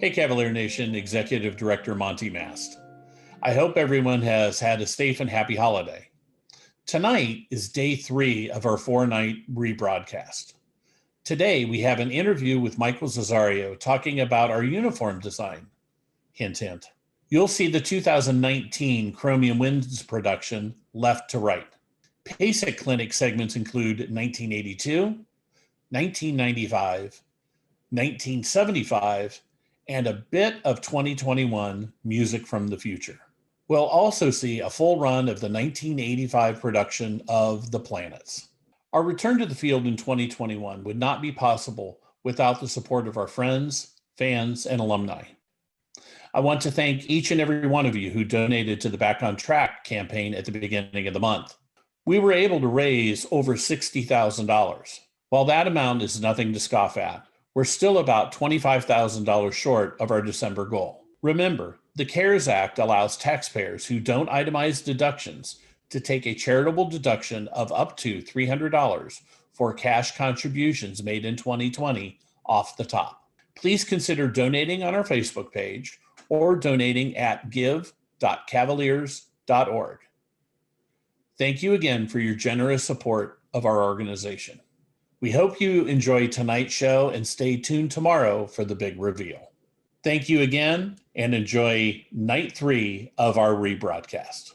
Hey Cavalier Nation, Executive Director Monty Mast. I hope everyone has had a safe and happy holiday. Tonight is day 3 of our 4-night rebroadcast. Today we have an interview with Michael Cesario talking about our uniform design. Hint, hint. You'll see the 2019 Chromium Winds production left to right. PASIC clinic segments include 1982, 1995, 1975, and a bit of 2021 music from the future. We'll also see a full run of the 1985 production of The Planets. Our return to the field in 2021 would not be possible without the support of our friends, fans, and alumni. I want to thank each and every one of you who donated to the Back on Track campaign at the beginning of the month. We were able to raise over $60,000. While that amount is nothing to scoff at, we're still about $25,000 short of our December goal. Remember, the CARES Act allows taxpayers who don't itemize deductions to take a charitable deduction of up to $300 for cash contributions made in 2020 off the top. Please consider donating on our Facebook page or donating at give.cavaliers.org. Thank you again for your generous support of our organization. We hope you enjoy tonight's show and stay tuned tomorrow for the big reveal. Thank you again and enjoy night 3 of our rebroadcast.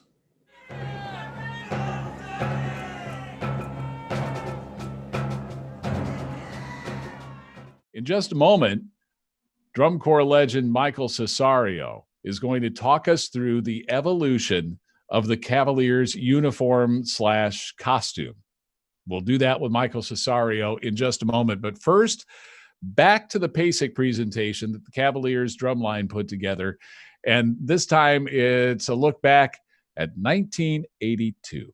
In just a moment, drum corps legend Michael Cesario is going to talk us through the evolution of the Cavaliers uniform/costume. We'll do that with Michael Cesario in just a moment. But first, back to the PASIC presentation that the Cavaliers drumline put together. And this time it's a look back at 1982.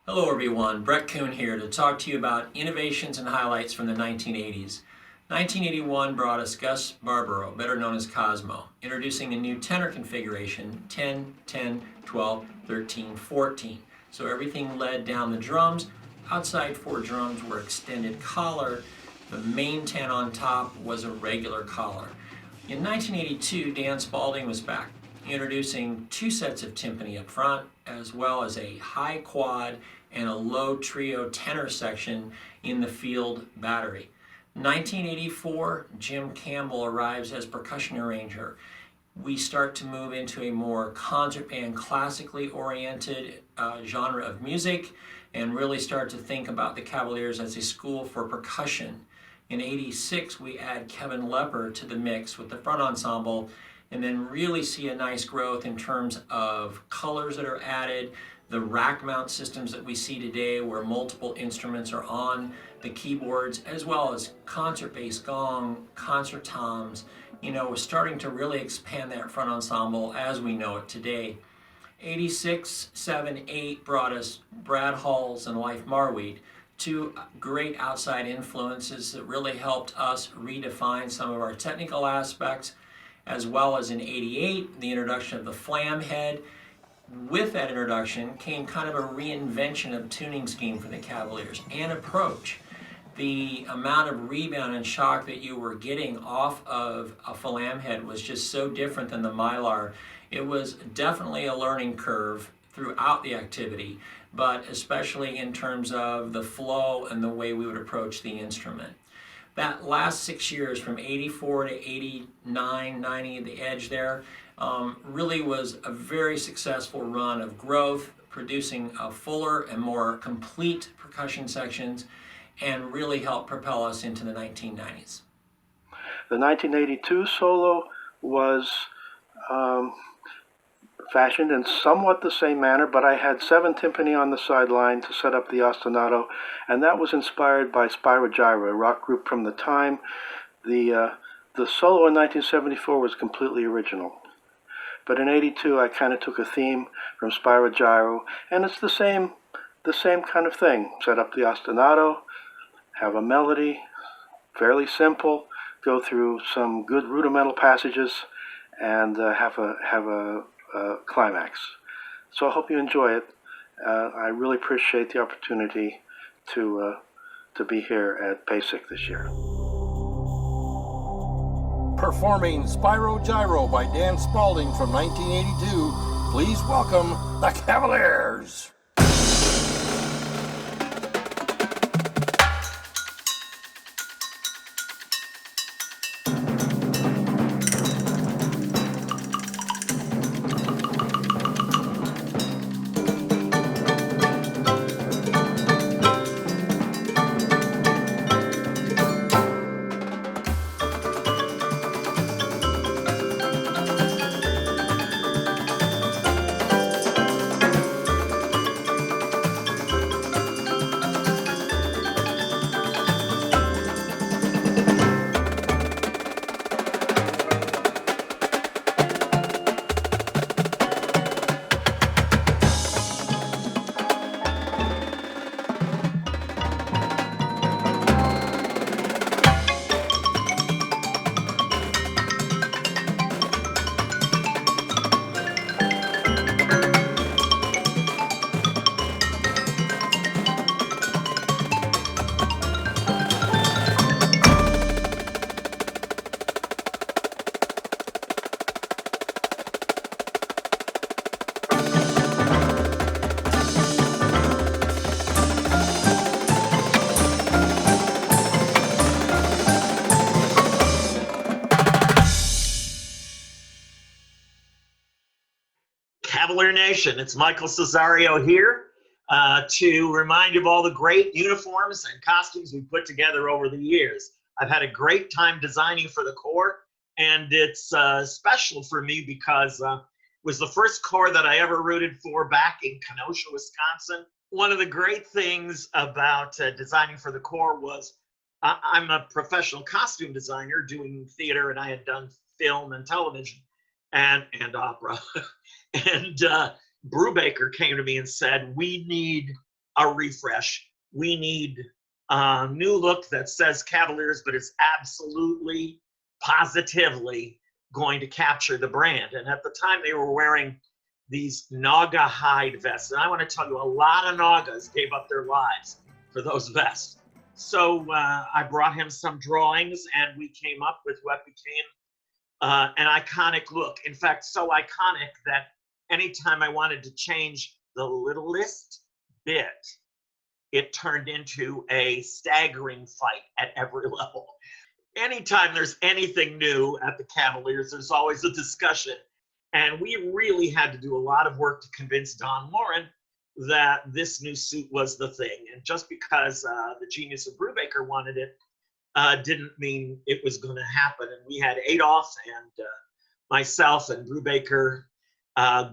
Hello, everyone. Brett Kuhn here to talk to you about innovations and highlights from the 1980s. 1981 brought us Gus Barbaro, better known as Cosmo, introducing a new tenor configuration, 10, 10, 12, 13, 14. So everything led down the drums. Outside 4 drums were extended collar. The main 10 on top was a regular collar. In 1982, Dan Spalding was back, introducing 2 sets of timpani up front, as well as a high quad and a low trio tenor section in the field battery. 1984, Jim Campbell arrives as percussion arranger. We start to move into a more concert band, classically oriented genre of music, and really start to think about the Cavaliers as a school for percussion. In 86, we add Kevin Lepper to the mix with the front ensemble, and then really see a nice growth in terms of colors that are added, the rack mount systems that we see today where multiple instruments are on the keyboards, as well as concert bass, gong, concert toms. We're starting to really expand that front ensemble as we know it today. 86, 7, 8 brought us Brad Halls and Leif Marweed, 2 great outside influences that really helped us redefine some of our technical aspects, as well as in 88, the introduction of the flam head. With that introduction came kind of a reinvention of tuning scheme for the Cavaliers and approach. The amount of rebound and shock that you were getting off of a flam head was just so different than the Mylar. It was definitely a learning curve throughout the activity, but especially in terms of the flow and the way we would approach the instrument. That last 6 years, from 84 to 89, 90, the edge there, really was a very successful run of growth, producing a fuller and more complete percussion sections, and really helped propel us into the 1990s. The 1982 solo was fashioned in somewhat the same manner, but I had 7 timpani on the sideline to set up the ostinato, and that was inspired by SPYRO, GYRA, a rock group from the time. The solo in 1974 was completely original. But in 82, I kind of took a theme from SPYRO, GYRA, and it's the same kind of thing. Set up the ostinato, have a melody, fairly simple, go through some good rudimental passages, and have a climax. So I hope you enjoy it. I really appreciate the opportunity to be here at PASIC this year. Performing Spyro Gyro by Dan Spalding from 1982, please welcome the Cavaliers. Cavalier Nation, it's Michael Cesario here to remind you of all the great uniforms and costumes we've put together over the years. I've had a great time designing for the Corps, and it's special for me because it was the first Corps that I ever rooted for back in Kenosha, Wisconsin. One of the great things about designing for the Corps was I'm a professional costume designer doing theater, and I had done film and television and opera. And Brubaker came to me and said, we need a refresh. We need a new look that says Cavaliers, but is absolutely, positively going to capture the brand. And at the time, they were wearing these Naga hide vests. And I want to tell you, a lot of Nagas gave up their lives for those vests. So I brought him some drawings, and we came up with what became an iconic look. In fact, so iconic that anytime I wanted to change the littlest bit, it turned into a staggering fight at every level. Anytime there's anything new at the Cavaliers, there's always a discussion. And we really had to do a lot of work to convince Don Lauren that this new suit was the thing. And just because the genius of Brubaker wanted it, didn't mean it was going to happen. And we had Adolph and myself and Brubaker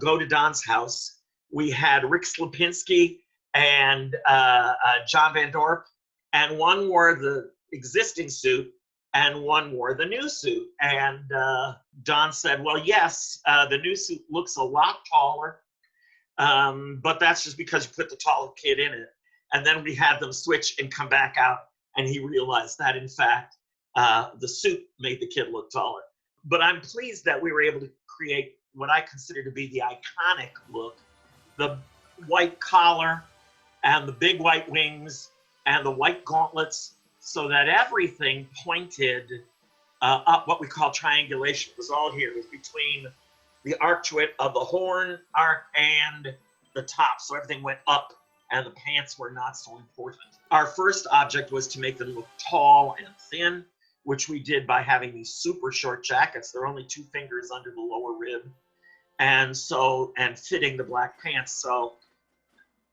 go to Don's house. We had Rick Slapinski and John Van Dorp, and one wore the existing suit and one wore the new suit. And Don said, well, yes, the new suit looks a lot taller, but that's just because you put the taller kid in it. And then we had them switch and come back out, and he realized that, in fact, the suit made the kid look taller. But I'm pleased that we were able to create what I consider to be the iconic look, the white collar and the big white wings and the white gauntlets, so that everything pointed up, what we call triangulation. It was all here. It was between the arcuate of the horn arc and the top, so everything went up, and the pants were not so important. Our first object was to make them look tall and thin, which we did by having these super short jackets. They're only 2 fingers under the lower rib, and fitting the black pants. So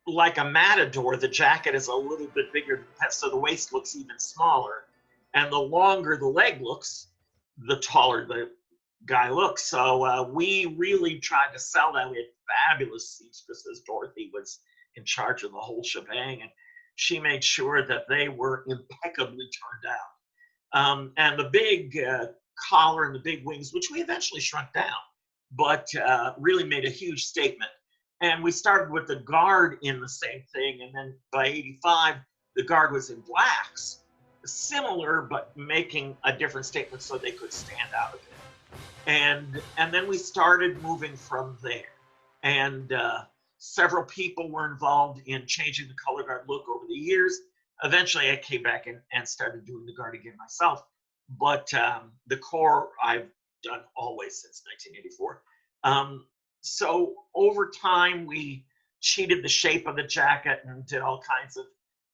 like a matador, the jacket is a little bit bigger than the pants, so the waist looks even smaller. And the longer the leg looks, the taller the guy looks. So we really tried to sell that. We had fabulous seamstresses. Dorothy was in charge of the whole shebang, and she made sure that they were impeccably turned out. And the big collar and the big wings, which we eventually shrunk down, but really made a huge statement. And we started with the guard in the same thing, and then by 85, the guard was in blacks, similar, but making a different statement so they could stand out a bit. And then we started moving from there. And several people were involved in changing the color guard look over the years. Eventually, I came back and started doing the guard again myself. but the core I've done always since 1984. So over time, we cheated the shape of the jacket and did all kinds of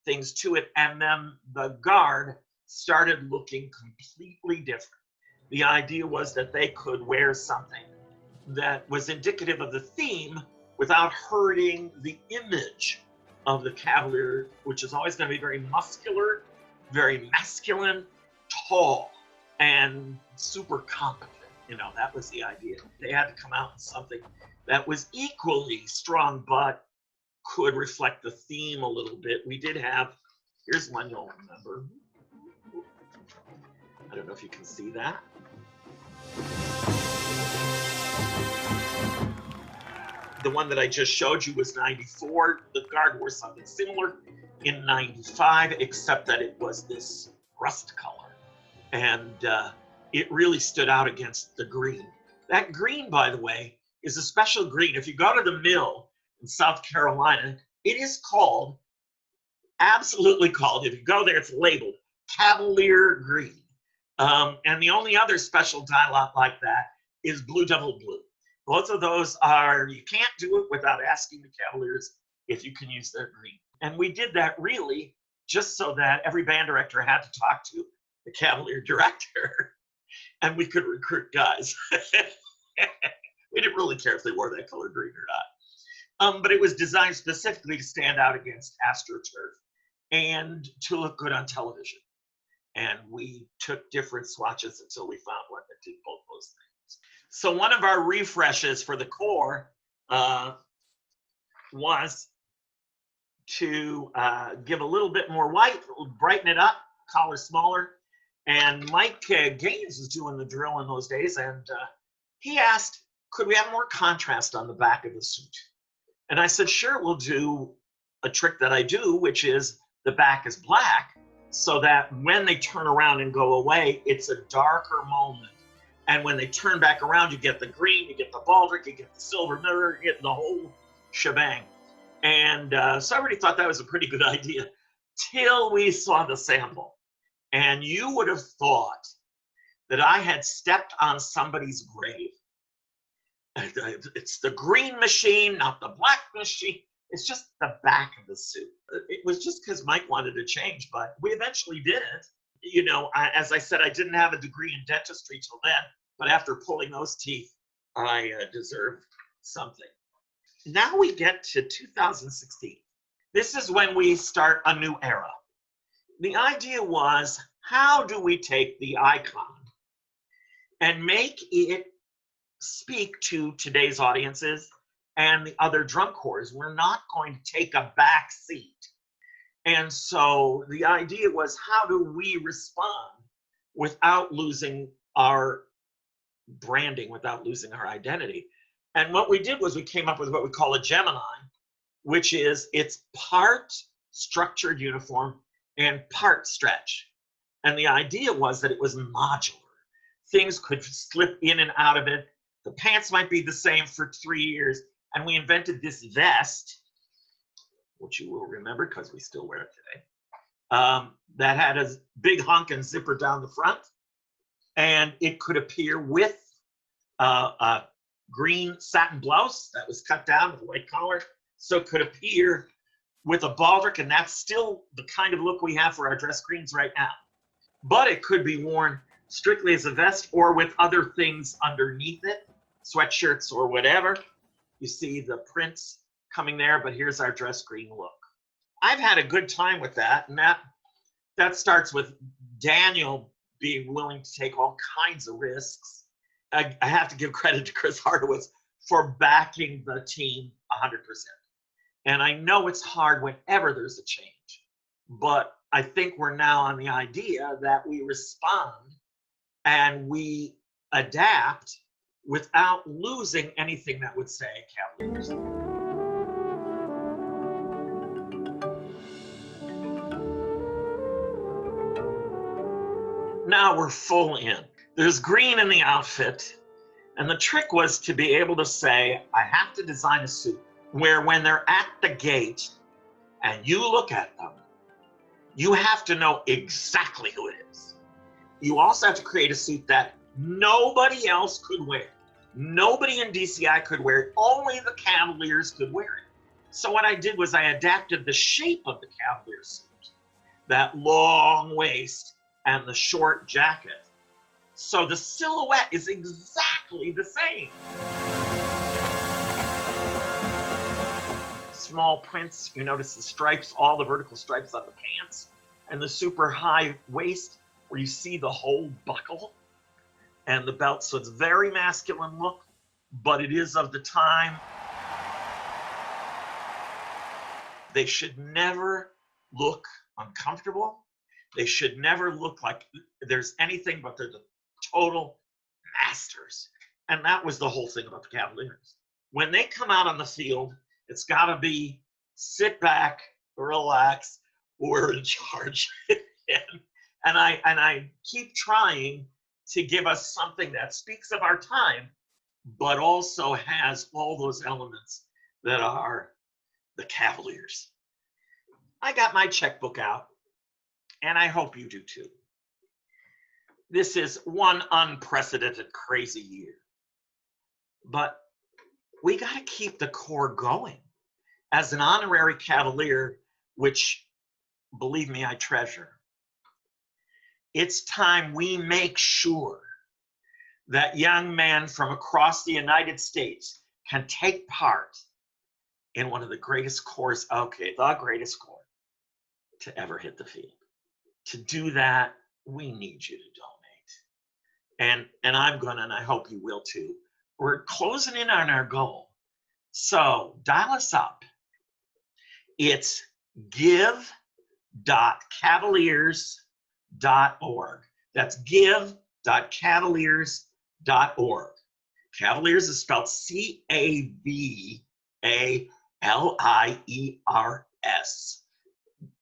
things to it. And then the guard started looking completely different. The idea was that they could wear something that was indicative of the theme without hurting the image of the Cavalier, which is always going to be very muscular, very masculine, tall, and super competent. You know, that was the idea. They had to come out in something that was equally strong, but could reflect the theme a little bit. We did have, here's one you'll remember. I don't know if you can see that. The one that I just showed you was 94. The guard wore something similar in 95, except that it was this rust color. And it really stood out against the green. That green, by the way, is a special green. If you go to the mill in South Carolina, it is called, absolutely called, if you go there, it's labeled Cavalier green. And the only other special dye lot like that is Blue Devil Blue. Both of those are, you can't do it without asking the Cavaliers if you can use their green. And we did that really just so that every band director had to talk to the Cavalier director and we could recruit guys. We didn't really care if they wore that color green or not. But it was designed specifically to stand out against AstroTurf and to look good on television. And we took different swatches until we found one that did both those things. So one of our refreshes for the core was to give a little bit more white, brighten it up, collar smaller. And Mike Gaines was doing the drill in those days, and he asked, could we have more contrast on the back of the suit? And I said, sure, we'll do a trick that I do, which is the back is black, so that when they turn around and go away, it's a darker moment. And when they turn back around, you get the green, you get the baldric, you get the silver mirror, you get the whole shebang. And so everybody thought that was a pretty good idea, till we saw the sample. And you would have thought that I had stepped on somebody's grave. It's the green machine, not the black machine. It's just the back of the suit. It was just because Mike wanted to change, but we eventually did it. You know, as I said, I didn't have a degree in dentistry till then, but after pulling those teeth, I deserved something. Now we get to 2016. This is when we start a new era. The idea was, how do we take the icon and make it speak to today's audiences and the other drum corps? We're not going to take a back seat. And so the idea was, how do we respond without losing our branding, without losing our identity? And what we did was we came up with what we call a Gemini, which is it's part structured uniform and part stretch. And the idea was that it was modular. Things could slip in and out of it. The pants might be the same for 3 years. And we invented this vest, which you will remember because we still wear it today, that had a big honking zipper down the front. And it could appear with a green satin blouse that was cut down with a white collar. So it could appear with a baldric, and that's still the kind of look we have for our dress greens right now. But it could be worn strictly as a vest or with other things underneath it, sweatshirts or whatever. You see the prints coming there, but here's our dress green look. I've had a good time with that, and that starts with Daniel being willing to take all kinds of risks. I have to give credit to Chris Hardowitz for backing the team 100%. And I know it's hard whenever there's a change, but I think we're now on the idea that we respond and we adapt without losing anything that would say Cavaliers. Now we're full in. There's green in the outfit, and the trick was to be able to say, I have to design a suit where when they're at the gate and you look at them, you have to know exactly who it is. you also have to create a suit that nobody else could wear. Nobody in DCI could wear it. Only the Cavaliers could wear it. So what I did was I adapted the shape of the Cavalier suit, that long waist and the short jacket. So the silhouette is exactly the same. Small prints, you notice the stripes, all the vertical stripes on the pants, and the super high waist where you see the whole buckle and the belt. So it's very masculine look, but it is of the time. They should never look uncomfortable. They should never look like there's anything but they're the total masters. And that was the whole thing about the Cavaliers. When they come out on the field, it's got to be sit back, relax, we're in charge. and I keep trying to give us something that speaks of our time, but also has all those elements that are the Cavaliers. I got my checkbook out, and I hope you do too. This is one unprecedented, crazy year. But we got to keep the core going. As an honorary Cavalier, which, believe me, I treasure, it's time we make sure that young men from across the United States can take part in one of the greatest corps, the greatest corps to ever hit the field. To do that, we need you to donate. And I'm gonna, and I hope you will too. We're closing in on our goal. So dial us up. It's give.cavaliers.org. That's give.cavaliers.org. Cavaliers is spelled C-A-V-A-L-I-E-R-S.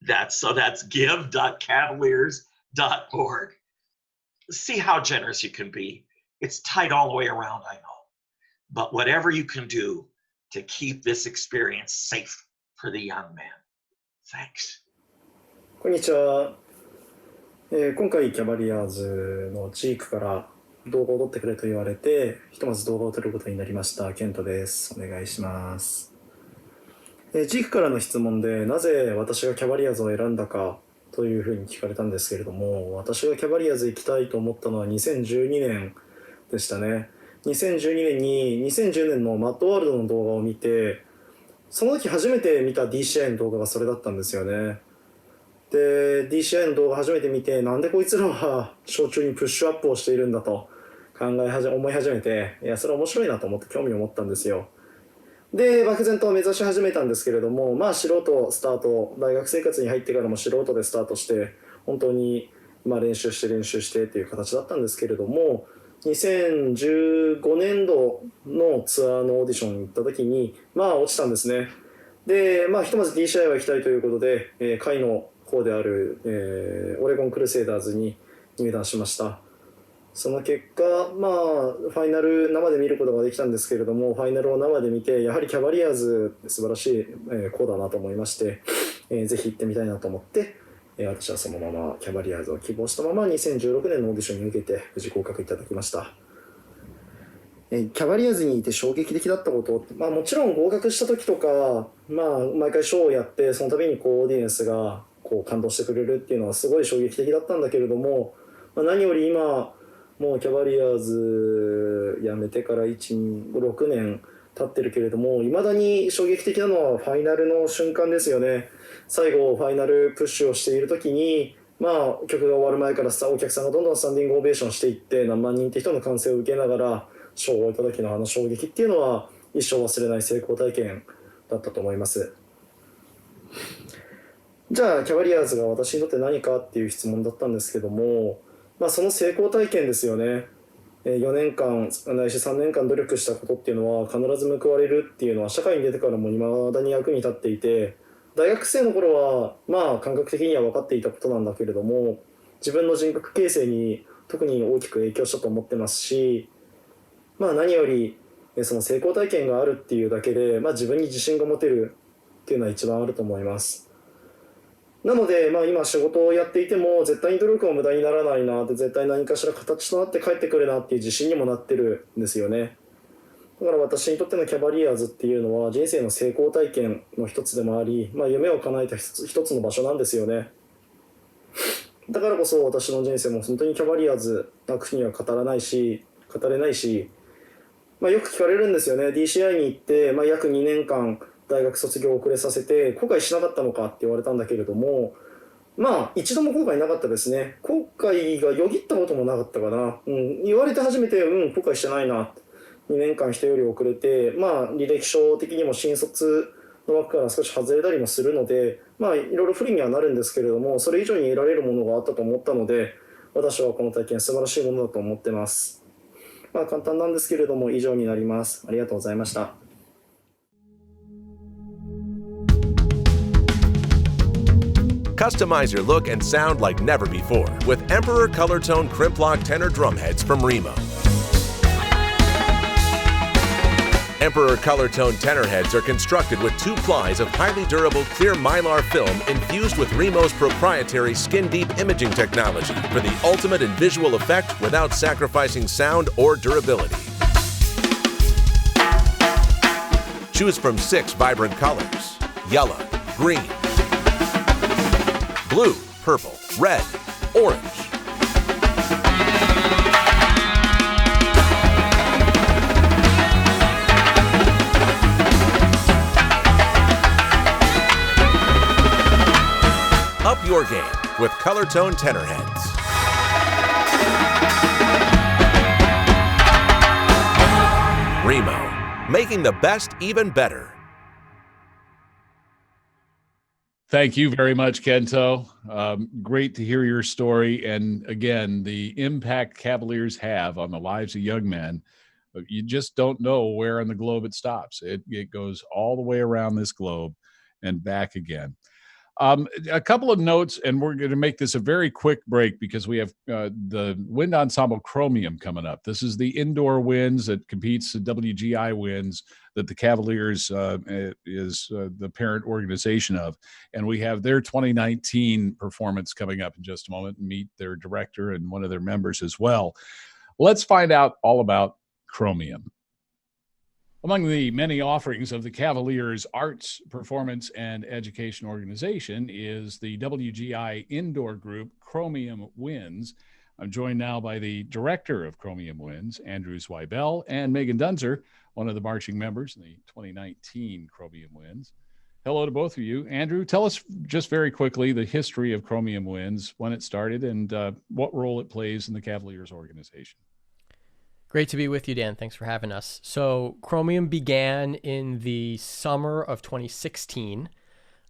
That's give.cavaliers.org. See how generous you can be. It's tight all the way around, I know. But whatever you can do to keep this experience safe for the young man. Thanks. こんにちは。今回キャバリアーズのジークから動画を撮ってくれと言われて、ひとまず動画を撮ることになりました。ケントです。お願いします。ジークからの質問で、なぜ私がキャバリアーズを選んだかというふうに聞かれたんですけれども、私がキャバリアーズ行きたいと思ったのは2012年でしたね。2012年に2010年のマッドワールドの動画を見て、その時初めて見た DCI の動画がそれだったんですよね。で、DCI の動画初めて見て、なんでこいつらは小中にプッシュアップをしているんだと思い始めて、いや、それ面白いなと思って興味を持ったんですよ。で、漠然と目指し始めたんですけれども、まあ素人スタート、大学生活に入ってからも素人でスタートして、本当に練習してっていう形だったんですけれども、2015年度のツアーのオーディションに行った時に、落ちたんですね。で、ひとまず DCI は行きたいということで、会の方である、オレゴンクルセイダーズに入団しました。その結果、ファイナル生で見ることができたんですけれども、ファイナルを生で見て、やはりキャバリアーズ素晴らしい校だなと思いまして、ぜひ行ってみたいなと思って、私はそのままキャバリアーズを希望したまま2016年のオーディションに受けて無事合格いただきました。キャバリアーズにいて衝撃的だったこと、もちろん合格した時とか、毎回ショーをやってその度にオーディエンスが感動してくれるっていうのはすごい衝撃的だったんだけれども、何より今もうキャバリアーズ辞めてから6年経ってるけれども、いまだに衝撃的なのはファイナルの瞬間ですよね。最後ファイナルプッシュをしている時に、曲が終わる前からお客さんがどんどんスタンディングオベーションしていって、何万人って人の歓声を受けながらショーを終えた時の衝撃っていうのは一生忘れない成功体験だったと思います。じゃあキャバリアーズが私にとって何かっていう質問だったんですけども、その成功体験ですよね。4年間ないし3年間努力したことっていうのは必ず報われるっていうのは社会に出てからも未だに役に立っていて、大学生の頃は感覚的には分かっていたことなんだけれども、自分の人格形成に特に大きく影響したと思ってますし、何よりその成功体験があるっていうだけで、自分に自信が持てるっていうのは一番あると思います。なので、今仕事をやっていても絶対に努力は無駄にならないなって、絶対何かしら形となって帰ってくるなっていう自信にもなってるんですよね。だから私にとってのキャバリアーズっていうのは人生の成功体験の一つでもあり、夢を叶えた一つの場所なんですよね。だからこそ私の人生も本当にキャバリアーズなくには語れないし、よく聞かれるんですよね。DCI に行って、約2年間大学卒業を遅れさせて後悔しなかったのかって言われたんだけれども、一度も後悔なかったですね。後悔がよぎったこともなかったかな。言われて初めて、後悔してないな。2年間人より遅れて、履歴書的にも新卒の枠から少し外れたりもするので、いろいろ不利にはなるんですけれども、それ以上に得られるものがあったと思ったので、私はこの体験素晴らしいものだと思ってます。簡単なんですけれども以上になります。ありがとうございました。Customize your look and sound like never before with Emperor Color Tone Crimp Lock Tenor Drum Heads from Remo. Emperor Color Tone tenor heads are constructed with 2 plies of highly durable clear mylar film infused with Remo's proprietary skin-deep imaging technology for the ultimate in visual effect without sacrificing sound or durability. Choose from 6 vibrant colors: yellow, green, blue, purple, red, orange. Up your game with Color Tone tenor heads. Remo, making the best even better. Thank you very much, Kento. Great to hear your story. And again, the impact Cavaliers have on the lives of young men, you just don't know where on the globe it stops. It goes all the way around this globe and back again. A couple of notes, and we're going to make this a very quick break because we have the Wind Ensemble Chromium coming up. This is the indoor winds that competes the WGI winds that the Cavaliers is the parent organization of. And we have their 2019 performance coming up in just a moment and meet their director and one of their members as well. Let's find out all about Chromium. Among the many offerings of the Cavaliers Arts, Performance, and Education Organization is the WGI indoor group Chromium Winds. I'm joined now by the director of Chromium Winds, Andrew Zweibel, and Megan Dunzer, one of the marching members in the 2019 Chromium Winds. Hello to both of you. Andrew, tell us just very quickly the history of Chromium Winds, when it started, and what role it plays in the Cavaliers organization. Great to be with you, Dan. Thanks for having us. So Chromium began in the summer of 2016,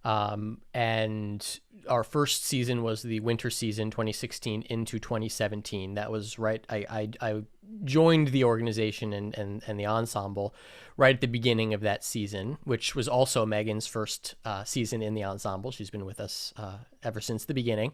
and our first season was the winter season, 2016 into 2017. That was right. I joined the organization and the ensemble right at the beginning of that season, which was also Megan's first season in the ensemble. She's been with us ever since the beginning.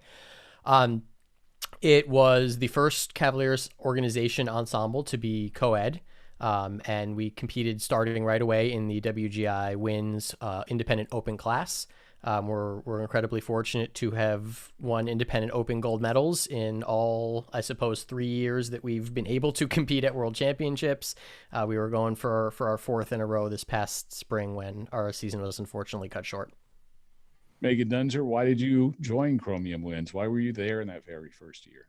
It was the first Cavaliers organization ensemble to be co-ed, and we competed starting right away in the WGI Winds Independent Open class. We're incredibly fortunate to have won Independent Open gold medals in all, I suppose, 3 years that we've been able to compete at World Championships. We were going for our 4th in a row this past spring when our season was unfortunately cut short. Megan Dunzer, why did you join Chromium Winds? Why were you there in that very first year?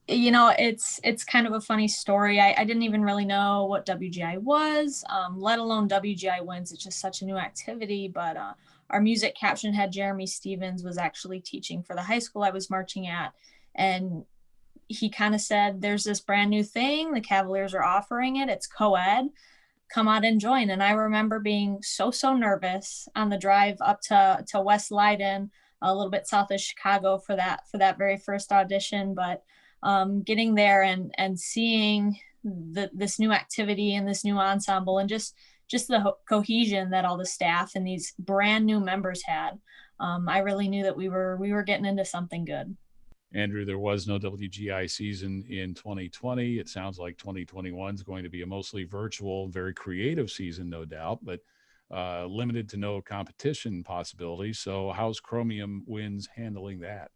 It's kind of a funny story. I didn't even really know what WGI was, let alone WGI Winds. It's just such a new activity. But our music caption head, Jeremy Stevens, was actually teaching for the high school I was marching at. And he kind of said, there's this brand new thing. The Cavaliers are offering it. It's co-ed. Come out and join. And I remember being so nervous on the drive up to West Leiden, a little bit south of Chicago for that very first audition. But getting there and seeing this new activity and this new ensemble and just the cohesion that all the staff and these brand new members had, I really knew that we were getting into something good. Andrew, there was no WGI season in 2020. It sounds like 2021 is going to be a mostly virtual, very creative season, no doubt. But limited to no competition possibility. So how's Chromium Winds handling that?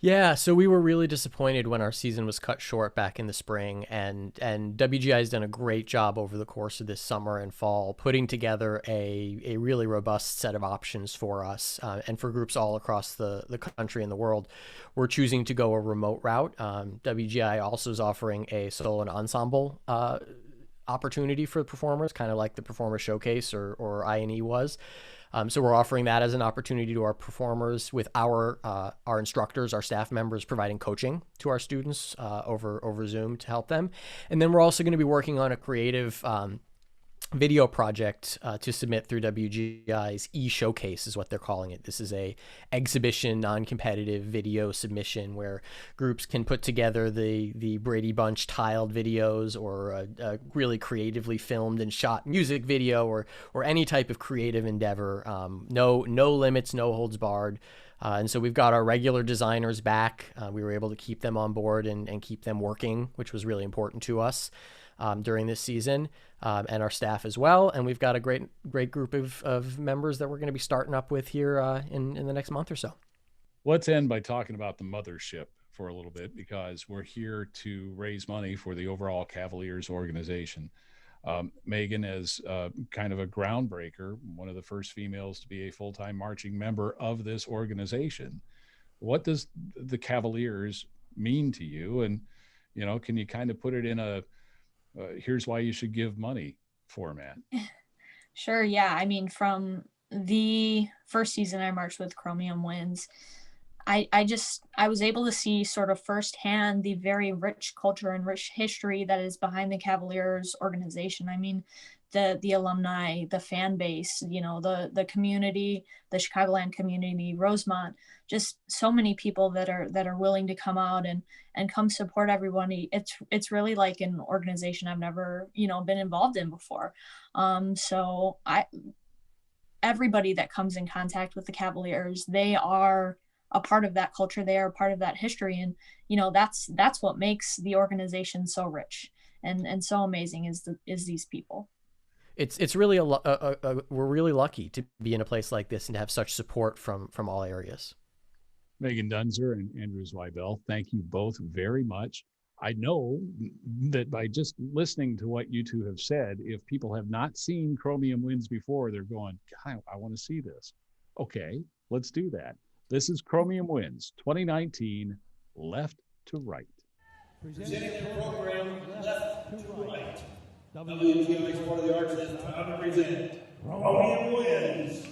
Yeah, so we were really disappointed when our season was cut short back in the spring, and WGI has done a great job over the course of this summer and fall putting together a really robust set of options for us and for groups all across the country and the world. We're choosing to go a remote route. WGI also is offering a solo and ensemble opportunity for performers, kind of like the Performer Showcase or I&E was. So we're offering that as an opportunity to our performers with our instructors, our staff members providing coaching to our students over Zoom to help them. And then we're also going to be working on a creative video project to submit through WGI's e-showcase is what they're calling it. This is a exhibition, non-competitive video submission where groups can put together the Brady Bunch tiled videos or a really creatively filmed and shot music video or any type of creative endeavor. No limits, no holds barred. And so we've got our regular designers back. We were able to keep them on board and keep them working, which was really important to us during this season, and our staff as well. And we've got a great group of members that we're going to be starting up with here in the next month or so. Let's end by talking about the mothership for a little bit, because we're here to raise money for the overall Cavaliers organization. Megan is kind of a groundbreaker, one of the first females to be a full-time marching member of this organization. What does the Cavaliers mean to you? And, can you kind of put it in a here's why you should give money format? Sure. Yeah. I mean, from the first season I marched with Chromium Winds, I was able to see sort of firsthand the very rich culture and rich history that is behind the Cavaliers organization. I mean, the alumni, the fan base, the community, the Chicagoland community, Rosemont, just so many people that are willing to come out and come support everyone. It's really like an organization I've never, been involved in before. So everybody that comes in contact with the Cavaliers, they are a part of that culture. They are a part of that history. And, that's what makes the organization so rich and so amazing is these people. It's really we're really lucky to be in a place like this and to have such support from all areas. Megan Dunzer and Andrew Zweibel, thank you both very much. I know that by just listening to what you two have said, if people have not seen Chromium Winds before, they're going, God, I want to see this. Okay, let's do that. This is Chromium Winds 2019, Left to Right. Presenting the program Left to Right. WGI's Board of the Arts is proud to present Chromium Winds.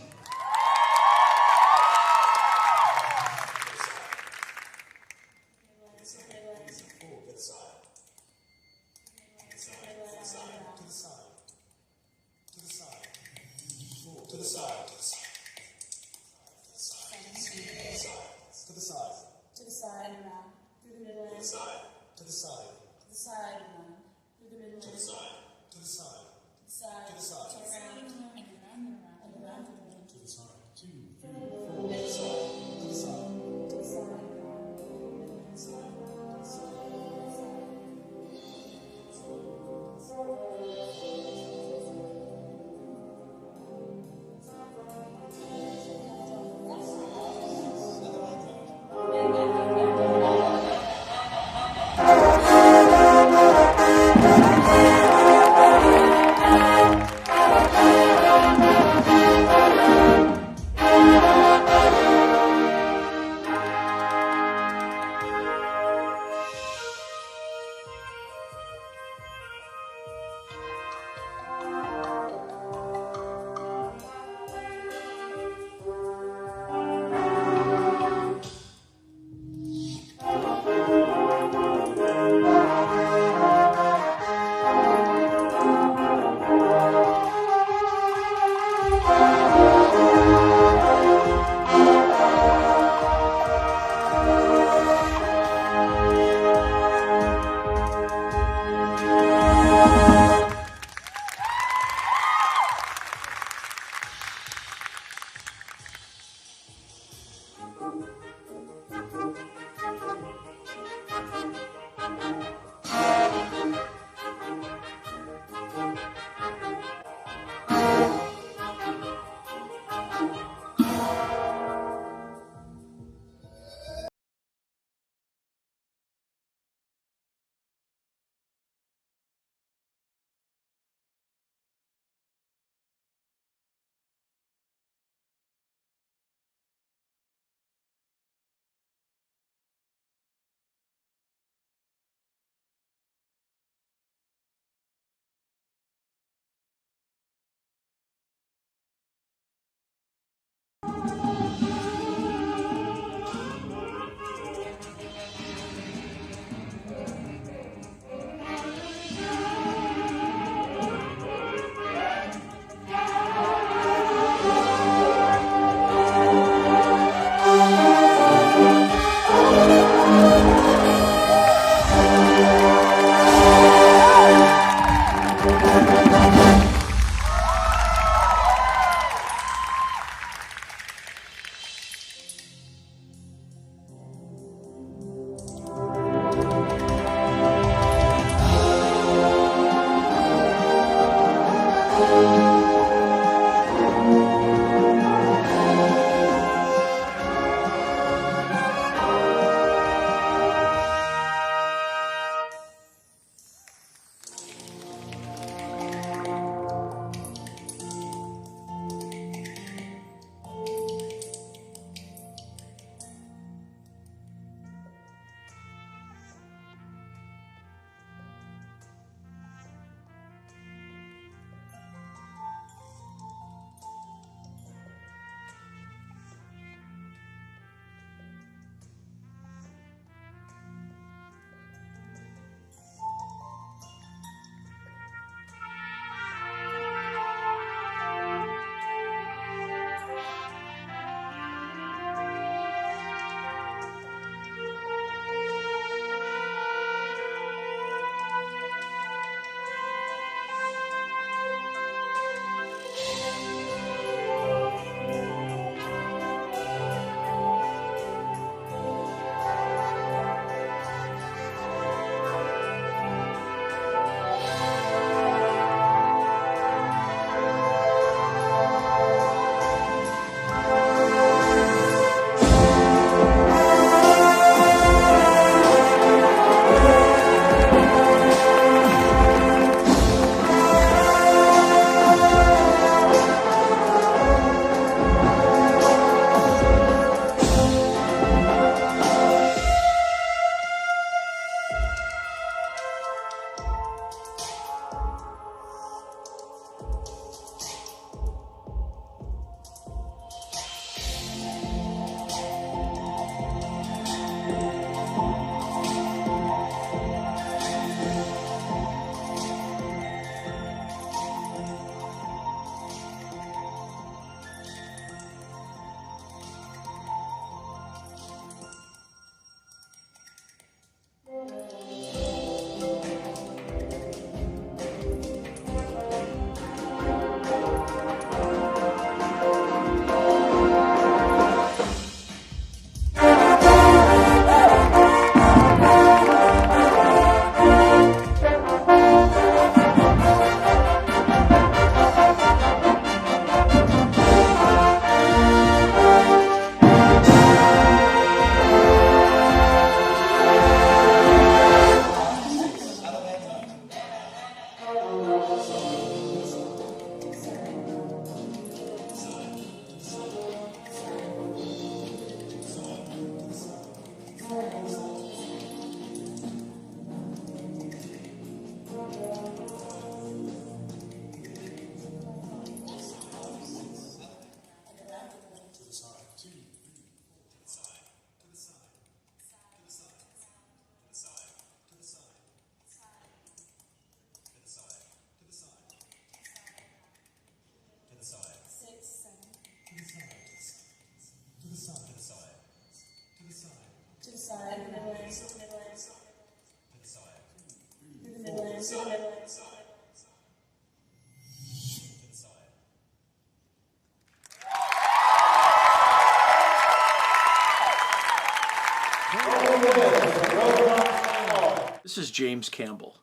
is James Campbell.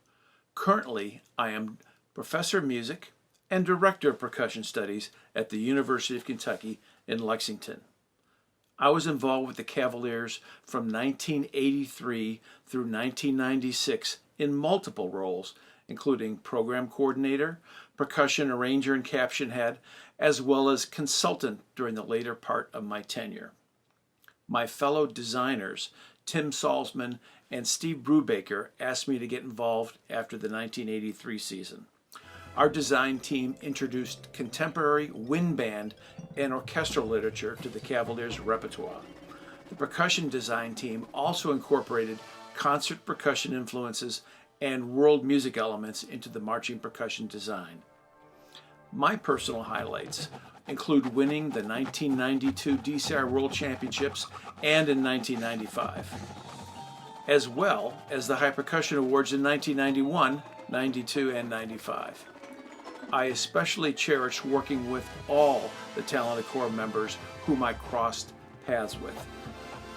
Currently, I am Professor of Music and Director of Percussion Studies at the University of Kentucky in Lexington. I was involved with the Cavaliers from 1983 through 1996 in multiple roles, including program coordinator, percussion arranger and caption head, as well as consultant during the later part of my tenure. My fellow designers, Tim Salzman and Steve Brubaker, asked me to get involved after the 1983 season. Our design team introduced contemporary wind band and orchestral literature to the Cavaliers' repertoire. The percussion design team also incorporated concert percussion influences and world music elements into the marching percussion design. My personal highlights include winning the 1992 DCI World Championships and in 1995, as well as the High Percussion Awards in 1991, 92, and 95. I especially cherish working with all the talented corps members whom I crossed paths with.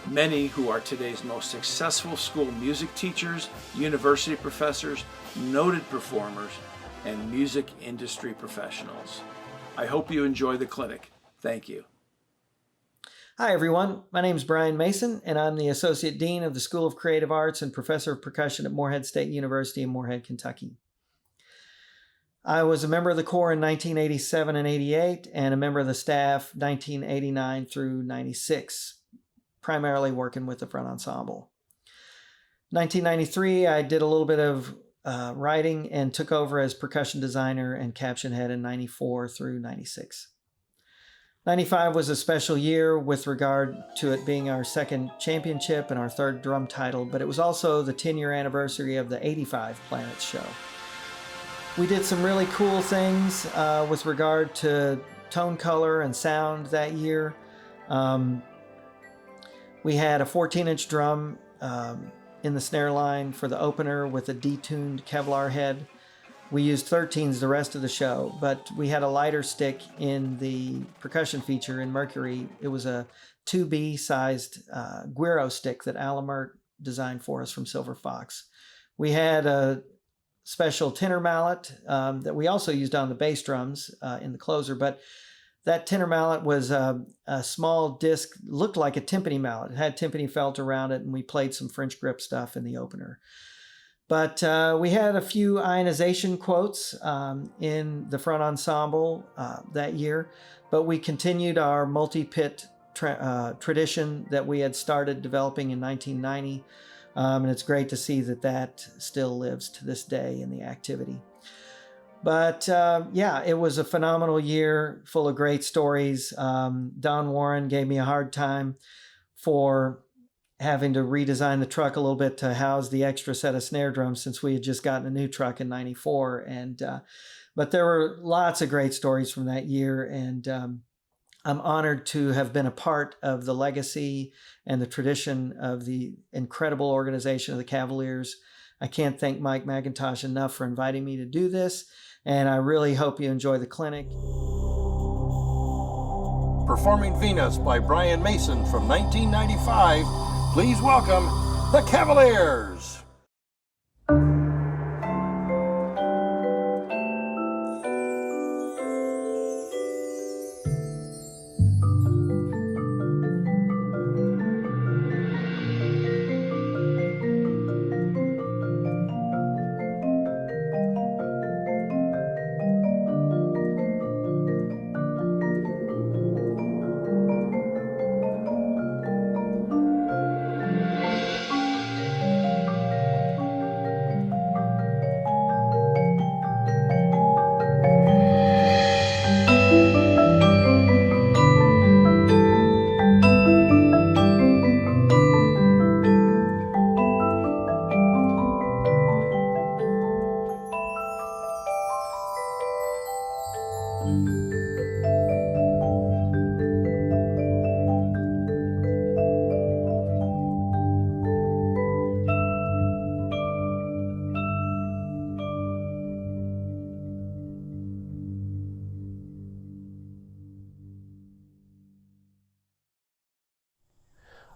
Many who are today's most successful school music teachers, university professors, noted performers, and music industry professionals. I hope you enjoy the clinic. Thank you. Hi everyone, my name is Brian Mason and I'm the Associate Dean of the School of Creative Arts and Professor of Percussion at Morehead State University in Morehead, Kentucky. I was a member of the Corps in 1987 and 88 and a member of the staff 1989 through 96, primarily working with the front ensemble. 1993, I did a little bit of writing and took over as percussion designer and caption head in 94 through 96. 95 was a special year with regard to it being our second championship and our third drum title, but it was also the 10-year anniversary of the 85 Planets show. We did some really cool things with regard to tone color and sound that year. We had a 14-inch drum in the snare line for the opener with a detuned Kevlar head. We used 13s the rest of the show, but we had a lighter stick in the percussion feature in Mercury. It was a 2B sized GYRA stick that Alamert designed for us from Silver Fox. We had a special tenor mallet that we also used on the bass drums in the closer, but that tenor mallet was a small disc, looked like a timpani mallet. It had timpani felt around it, and we played some French grip stuff in the opener. But we had a few ionization quotes in the front ensemble that year, but we continued our multi-pit tradition that we had started developing in 1990. And it's great to see that that still lives to this day in the activity. But yeah, it was a phenomenal year full of great stories. Don Warren gave me a hard time for having to redesign the truck a little bit to house the extra set of snare drums since we had just gotten a new truck in 94. But there were lots of great stories from that year. And I'm honored to have been a part of the legacy and the tradition of the incredible organization of the Cavaliers. I can't thank Mike McIntosh enough for inviting me to do this, and I really hope you enjoy the clinic. Performing Venus by Brian Mason from 1995, please welcome the Cavaliers.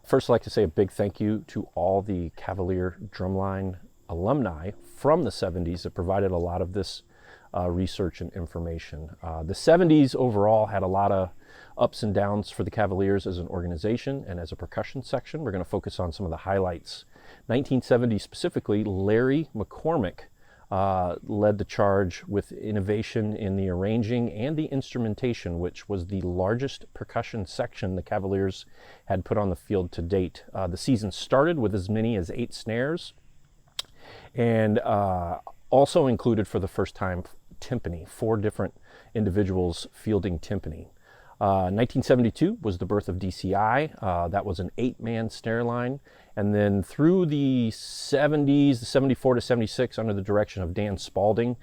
First, I'd like to say a big thank you to all the Cavalier drumline alumni from the 70s that provided a lot of this research and information. The 70s overall had a lot of ups and downs for the Cavaliers as an organization and as a percussion section. We're going to focus on some of the highlights. 1970 specifically, Larry McCormick led the charge with innovation in the arranging and the instrumentation, which was the largest percussion section the Cavaliers had put on the field to date. The season started with as many as 8 snares and also included for the first time timpani, 4 different individuals fielding timpani. 1972 was the birth of DCI. That was an 8-man snare line. And then through the 70s, the 74 to 76, under the direction of Dan Spalding,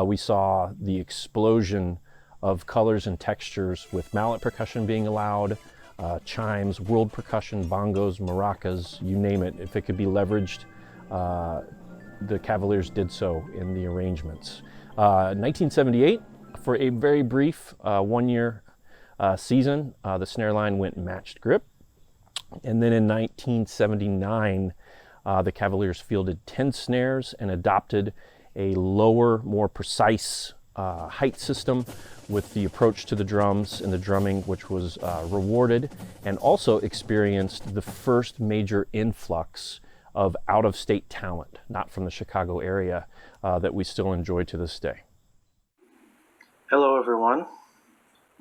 we saw the explosion of colors and textures with mallet percussion being allowed, chimes, world percussion, bongos, maracas, you name it. If it could be leveraged, the Cavaliers did so in the arrangements. 1978, for a very brief 1-year season, the snare line went matched grip. And then in 1979, the Cavaliers fielded 10 snares and adopted a lower, more precise height system with the approach to the drums and the drumming, which was rewarded, and also experienced the first major influx of out-of-state talent, not from the Chicago area, that we still enjoy to this day. Hello, everyone.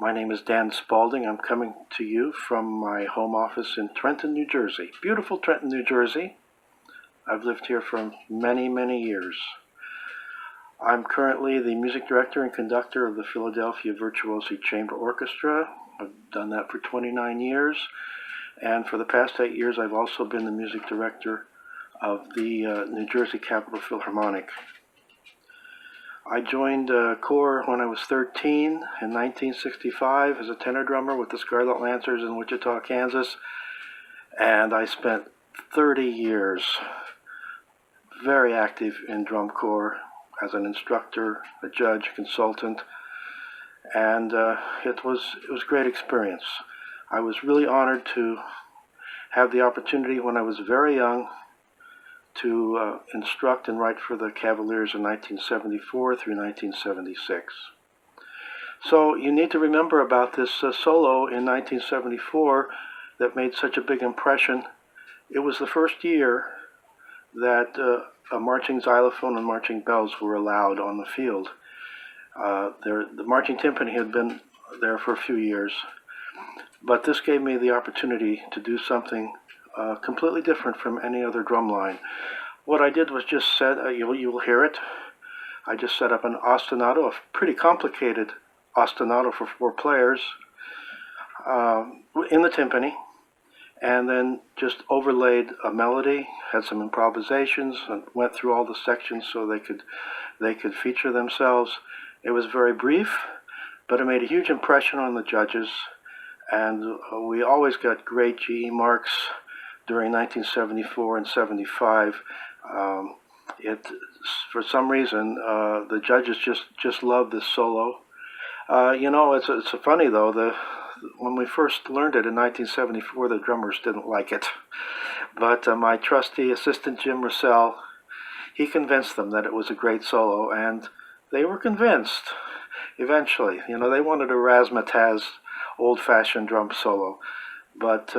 My name is Dan Spalding. I'm coming to you from my home office in Trenton, New Jersey. Beautiful Trenton, New Jersey. I've lived here for many, many years. I'm currently the music director and conductor of the Philadelphia Virtuosi Chamber Orchestra. I've done that for 29 years. And for the past 8 years, I've also been the music director of the New Jersey Capitol Philharmonic. I joined corps when I was 13 in 1965 as a tenor drummer with the Scarlet Lancers in Wichita, Kansas, and I spent 30 years very active in drum corps as an instructor, a judge, consultant, and it was a great experience. I was really honored to have the opportunity when I was very young to instruct and write for the Cavaliers in 1974 through 1976. So you need to remember about this solo in 1974 that made such a big impression. It was the first year that a marching xylophone and marching bells were allowed on the field. The marching timpani had been there for a few years, but this gave me the opportunity to do something completely different from any other drum line. What I did was just set, you will hear it, I just set up an ostinato, a pretty complicated ostinato for 4 players in the timpani, and then just overlaid a melody, had some improvisations, and went through all the sections so they could feature themselves. It was very brief, but it made a huge impression on the judges, and we always got great GE marks during 1974 and 75. For some reason, the judges just loved this solo. It's funny though, when we first learned it in 1974, the drummers didn't like it. But my trusty assistant, Jim Russell, he convinced them that it was a great solo, and they were convinced eventually. They wanted a razzmatazz, old-fashioned drum solo, but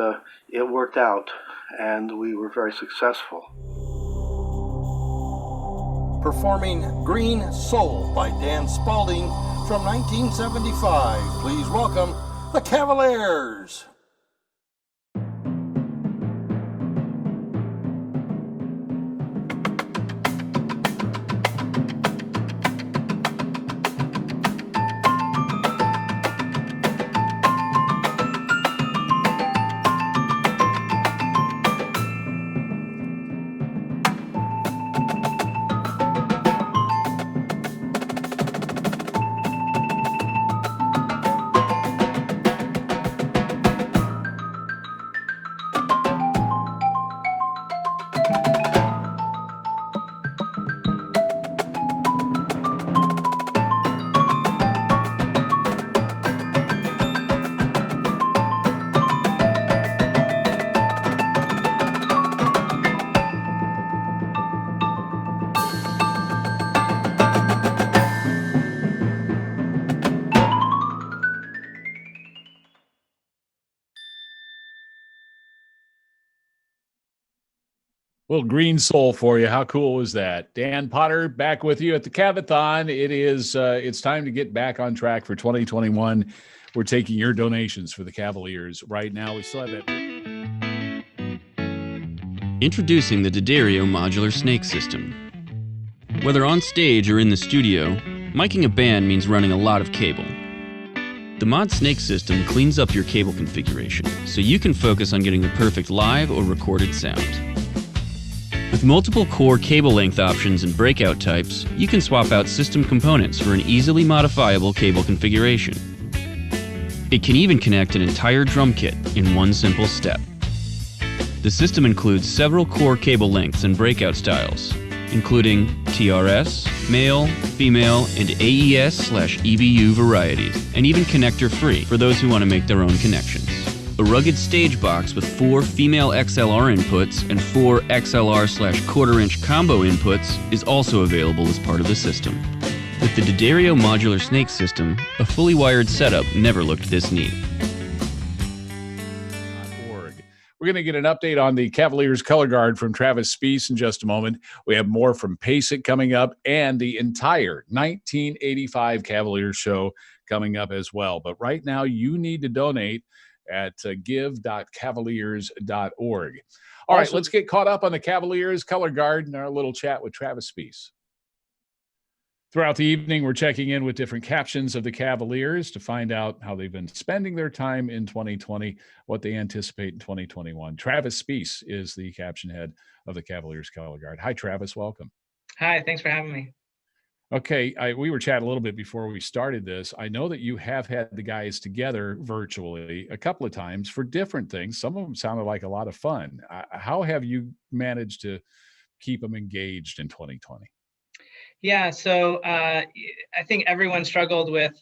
it worked out, and we were very successful. Performing Green Soul by Dan Spalding from 1975. Please welcome the Cavaliers. Little green soul for you. How cool was that? Dan Potter back with you at the Cav-A-Thon. It is it's time to get back on track for 2021. We're taking your donations for the Cavaliers right now. We still have that. Introducing the D'Addario modular snake system. Whether on stage or in the studio, miking a band means running a lot of cable. The Mod Snake system cleans up your cable configuration so you can focus on getting the perfect live or recorded sound. With multiple core cable length options and breakout types, you can swap out system components for an easily modifiable cable configuration. It can even connect an entire drum kit in one simple step. The system includes several core cable lengths and breakout styles, including TRS, male, female, and AES/EBU varieties, and even connector-free for those who want to make their own connections. A rugged stage box with 4 female XLR inputs and 4 XLR/quarter-inch combo inputs is also available as part of the system. With the D'Addario modular snake system, a fully wired setup never looked this neat. We're going to get an update on the Cavaliers color guard from Travis Spiess in just a moment. We have more from PASIC coming up and the entire 1985 Cavaliers show coming up as well. But right now, you need to donate at give.cavaliers.org. All right, let's get caught up on the Cavaliers color guard and our little chat with Travis Spiess. Throughout the evening, we're checking in with different captions of the Cavaliers to find out how they've been spending their time in 2020, what they anticipate in 2021. Travis Spiess is the caption head of the Cavaliers color guard. Hi, Travis. Welcome. Hi, thanks for having me. Okay, we were chatting a little bit before we started this. I know that you have had the guys together virtually a couple of times for different things. Some of them sounded like a lot of fun. How have you managed to keep them engaged in 2020? Yeah, so I think everyone struggled with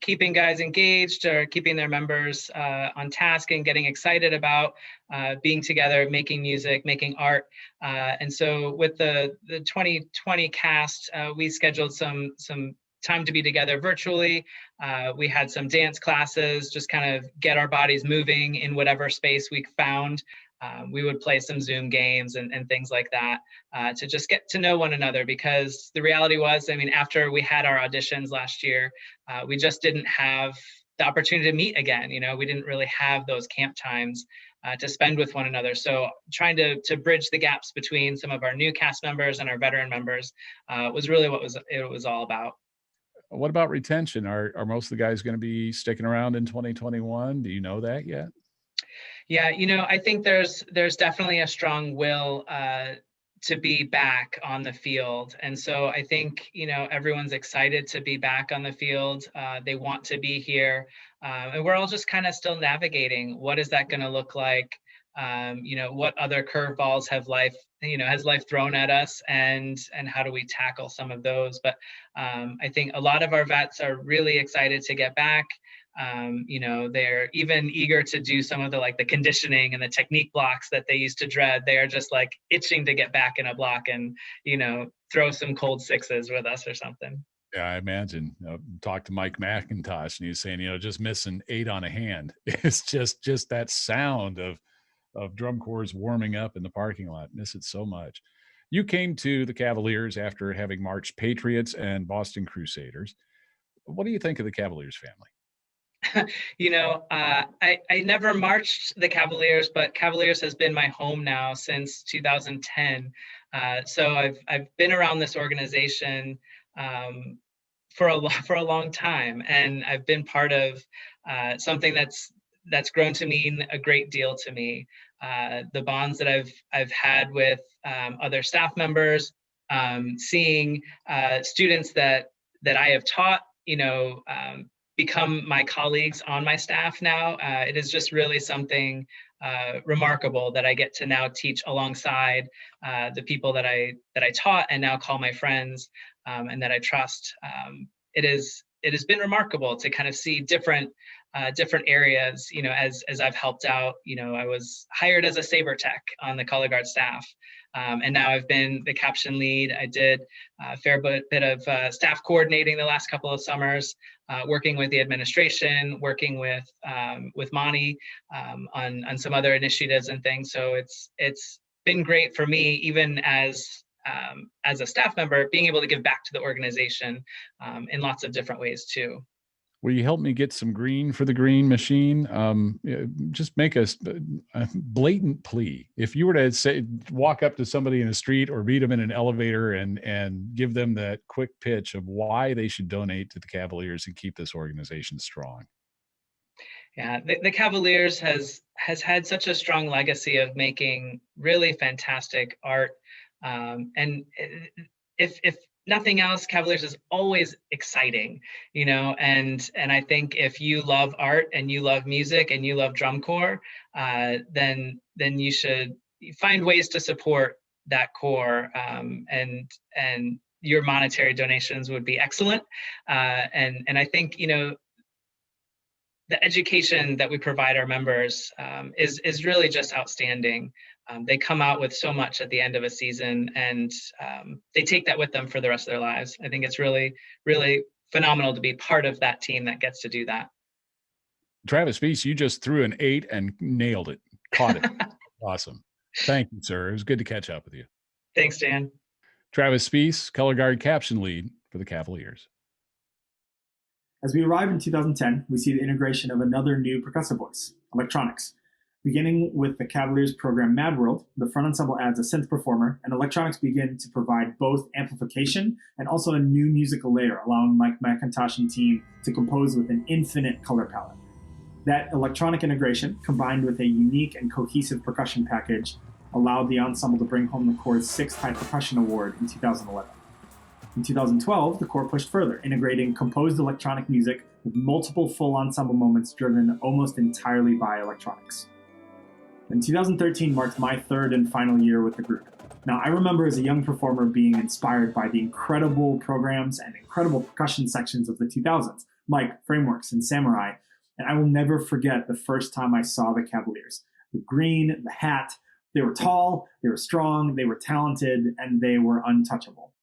keeping guys engaged or keeping their members on task and getting excited about being together, making music, making art. And so with the 2020 cast, we scheduled some time to be together virtually. We had some dance classes, just kind of get our bodies moving in whatever space we found. We would play some Zoom games and things like that to just get to know one another, because the reality was, I mean, after we had our auditions last year, we just didn't have the opportunity to meet again. You know, we didn't really have those camp times to spend with one another. So trying to bridge the gaps between some of our new cast members and our veteran members was really what it was all about. What about retention? Are most of the guys going to be sticking around in 2021? Do you know that yet? Yeah, you know, I think there's definitely a strong will to be back on the field. And so I think, you know, everyone's excited to be back on the field. They want to be here. And we're all just kind of still navigating. What is that going to look like? You know, what other curveballs has life thrown at us, and how do we tackle some of those? But I think a lot of our vets are really excited to get back. You know, they're even eager to do some of the conditioning and the technique blocks that they used to dread. They are just like itching to get back in a block and, you know, throw some cold sixes with us or something. Yeah, I imagine. Talk to Mike McIntosh, and he's saying, you know, just missing 8 on a hand. It's just that sound of drum corps warming up in the parking lot. Miss it so much. You came to the Cavaliers after having marched Patriots and Boston Crusaders. What do you think of the Cavaliers family? You know, I never marched the Cavaliers, but Cavaliers has been my home now since 2010. So I've been around this organization for a long time, and I've been part of something that's grown to mean a great deal to me. The bonds that I've had with other staff members, seeing students that I have taught, you know, become my colleagues on my staff now. It is just really something remarkable that I get to now teach alongside the people that I taught and now call my friends and that I trust. It has been remarkable to kind of see different areas, you know, as I've helped out. You know, I was hired as a saber tech on the color guard staff. And now I've been the caption lead. I did a fair bit of staff coordinating the last couple of summers, working with the administration, working with Monty on some other initiatives and things. So it's been great for me, even as a staff member, being able to give back to the organization in lots of different ways too. Will you help me get some green for the green machine? Just make a blatant plea. If you were to say, walk up to somebody in the street or meet them in an elevator and give them that quick pitch of why they should donate to the Cavaliers and keep this organization strong. Yeah, the Cavaliers has had such a strong legacy of making really fantastic art. And if nothing else, Cavaliers is always exciting, you know, and I think if you love art and you love music and you love drum corps, then you should find ways to support that core, and your monetary donations would be excellent. And I think, you know, the education that we provide our members is really just outstanding. They come out with so much at the end of a season, and they take that with them for the rest of their lives. I think it's really, really phenomenal to be part of that team that gets to do that. Travis Spees, you just threw an 8 and nailed it, caught it. Awesome. Thank you, sir. It was good to catch up with you. Thanks, Dan. Travis Spees, color guard caption lead for the Cavaliers. As we arrive in 2010, we see the integration of another new percussive voice, electronics. Beginning with the Cavaliers program Mad World, the front ensemble adds a synth performer, and electronics begin to provide both amplification and also a new musical layer, allowing Mike McIntosh and team to compose with an infinite color palette. That electronic integration, combined with a unique and cohesive percussion package, allowed the ensemble to bring home the Corps' 6th High Percussion Award in 2011. In 2012, the Corps pushed further, integrating composed electronic music with multiple full ensemble moments driven almost entirely by electronics. And 2013 marked my third and final year with the group. Now, I remember as a young performer being inspired by the incredible programs and incredible percussion sections of the 2000s, like Frameworks and Samurai, and I will never forget the first time I saw the Cavaliers. The green, the hat, they were tall, they were strong, they were talented, and they were untouchable.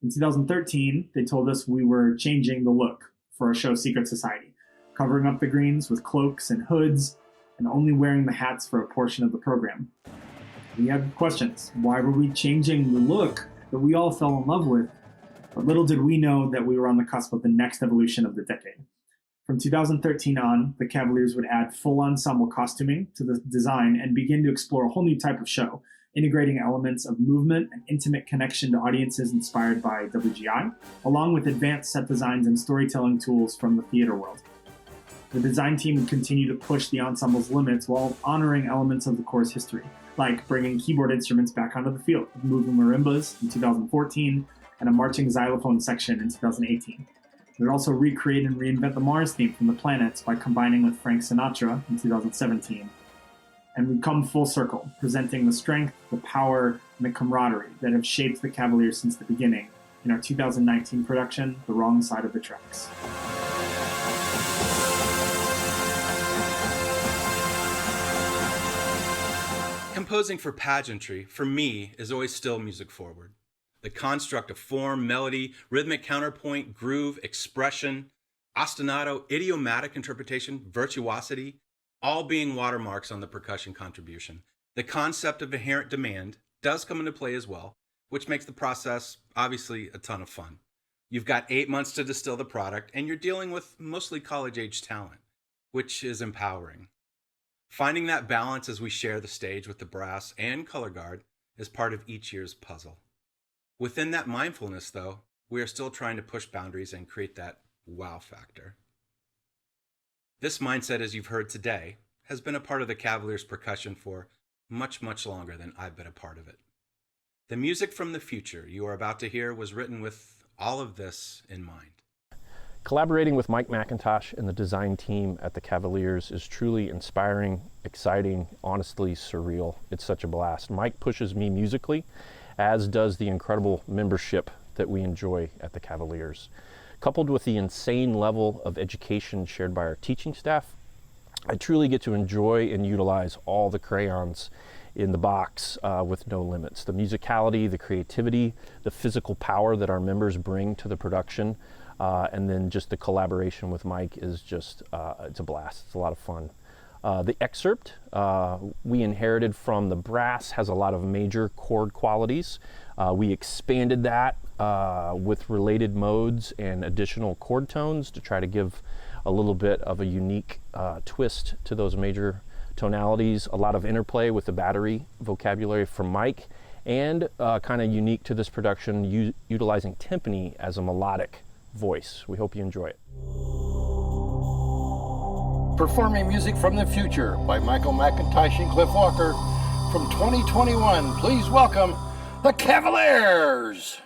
In 2013, they told us we were changing the look for our show Secret Society, covering up the greens with cloaks and hoods, and only wearing the hats for a portion of the program. We had questions. Why were we changing the look that we all fell in love with? But little did we know that we were on the cusp of the next evolution of the decade. From 2013 on, the Cavaliers would add full ensemble costuming to the design and begin to explore a whole new type of show, integrating elements of movement and intimate connection to audiences inspired by WGI, along with advanced set designs and storytelling tools from the theater world. The design team would continue to push the ensemble's limits while honoring elements of the Corps' history, like bringing keyboard instruments back onto the field, moving marimbas in 2014, and a marching xylophone section in 2018. They would also recreate and reinvent the Mars theme from the Planets by combining with Frank Sinatra in 2017. And we'd come full circle, presenting the strength, the power, and the camaraderie that have shaped the Cavaliers since the beginning in our 2019 production, The Wrong Side of the Tracks. Composing for pageantry, for me, is always still music forward. The construct of form, melody, rhythmic counterpoint, groove, expression, ostinato, idiomatic interpretation, virtuosity, all being watermarks on the percussion contribution. The concept of inherent demand does come into play as well, which makes the process obviously a ton of fun. You've got 8 months to distill the product, and you're dealing with mostly college-age talent, which is empowering. Finding that balance as we share the stage with the brass and color guard is part of each year's puzzle. Within that mindfulness, though, we are still trying to push boundaries and create that wow factor. This mindset, as you've heard today, has been a part of the Cavaliers' percussion for much, much longer than I've been a part of it. The music from the future you are about to hear was written with all of this in mind. Collaborating with Mike McIntosh and the design team at the Cavaliers is truly inspiring, exciting, honestly surreal. It's such a blast. Mike pushes me musically, as does the incredible membership that we enjoy at the Cavaliers. Coupled with the insane level of education shared by our teaching staff, I truly get to enjoy and utilize all the crayons in the box with no limits. The musicality, the creativity, the physical power that our members bring to the production, and then just the collaboration with Mike is just, it's a blast. It's a lot of fun. The excerpt we inherited from the brass has a lot of major chord qualities. We expanded that with related modes and additional chord tones to try to give a little bit of a unique twist to those major tonalities. A lot of interplay with the battery vocabulary from Mike, and kind of unique to this production, utilizing timpani as a melodic voice. We hope you enjoy it. Performing music from the future by Michael McIntosh and Cliff Walker from 2021. Please welcome the Cavaliers.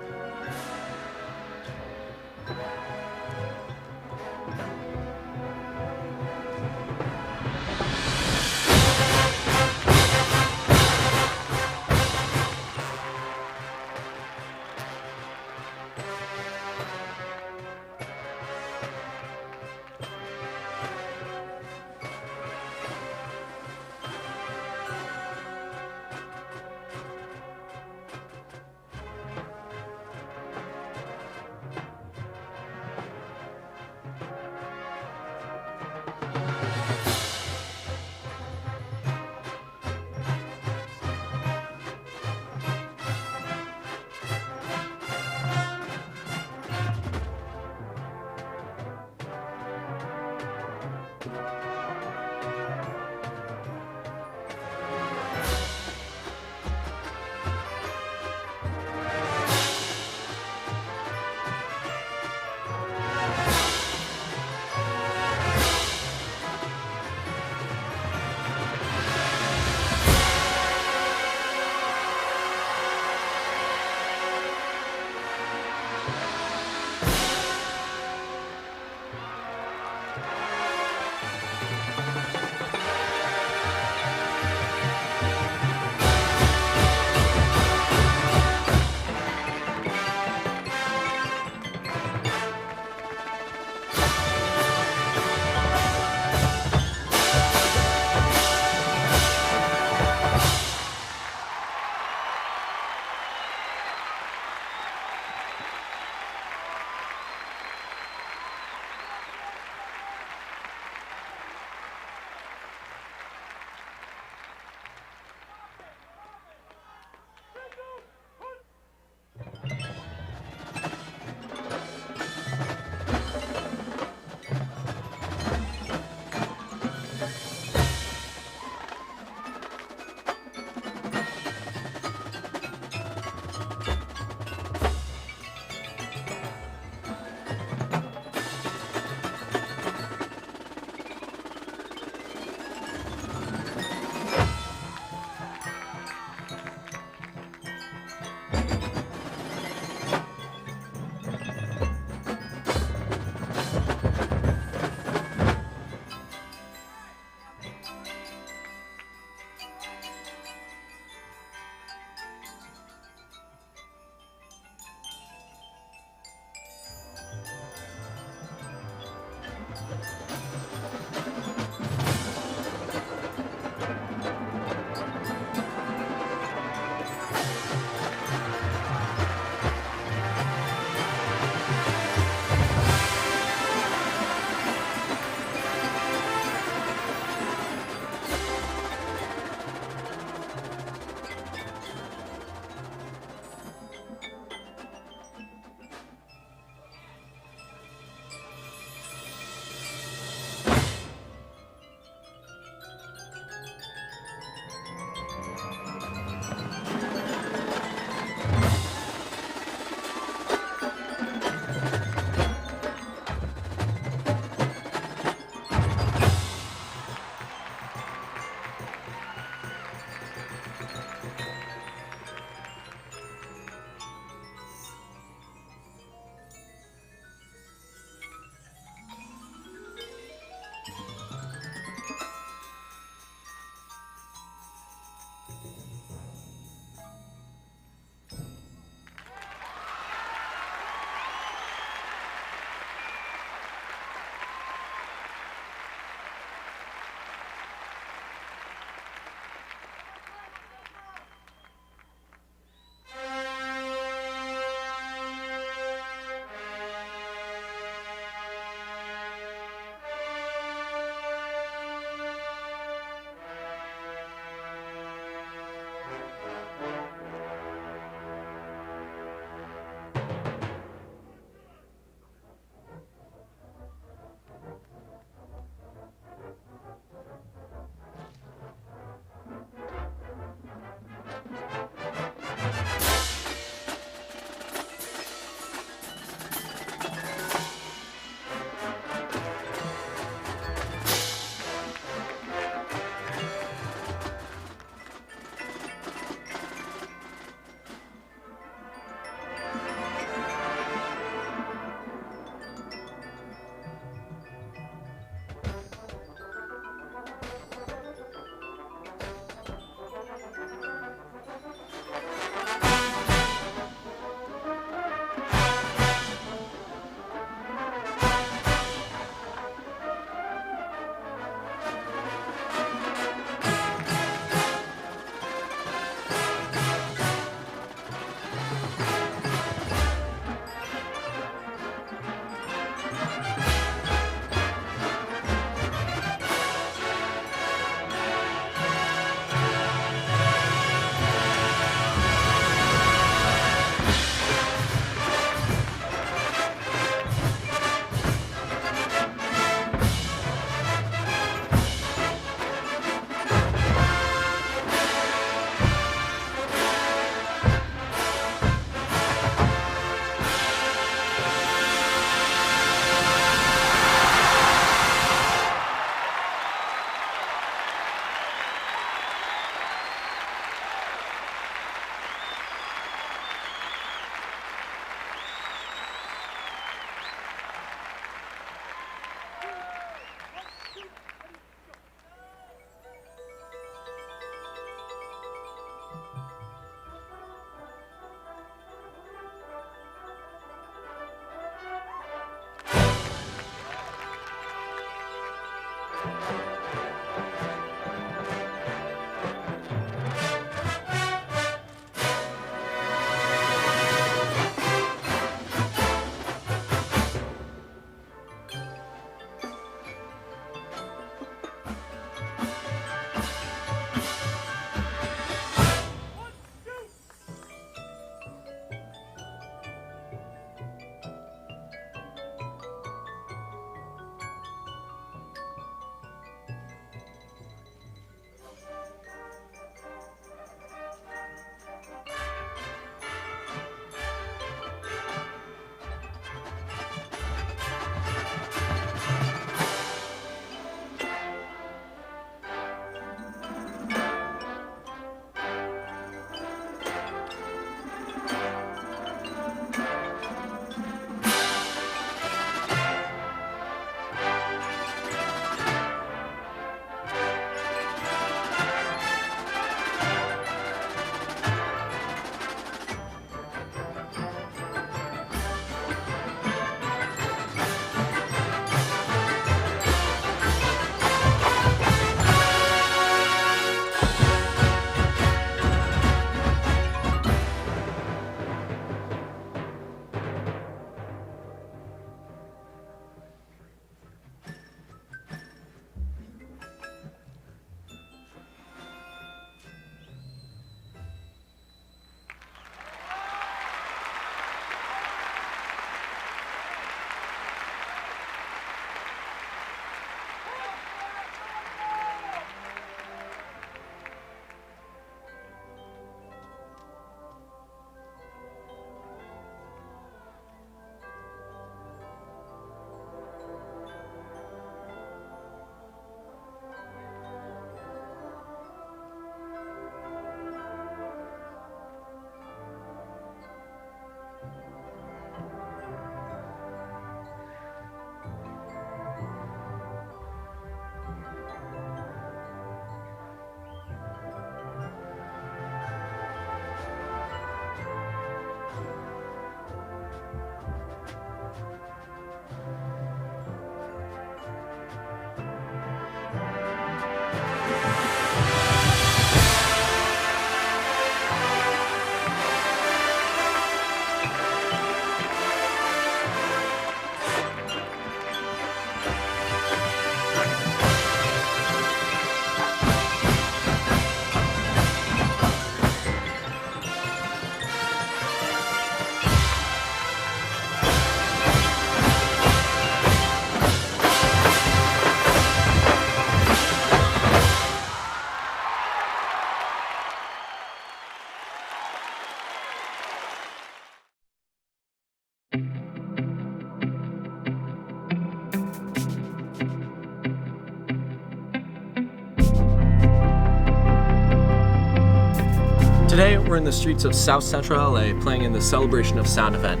Today, we're in the streets of South Central LA playing in the Celebration of Sound event.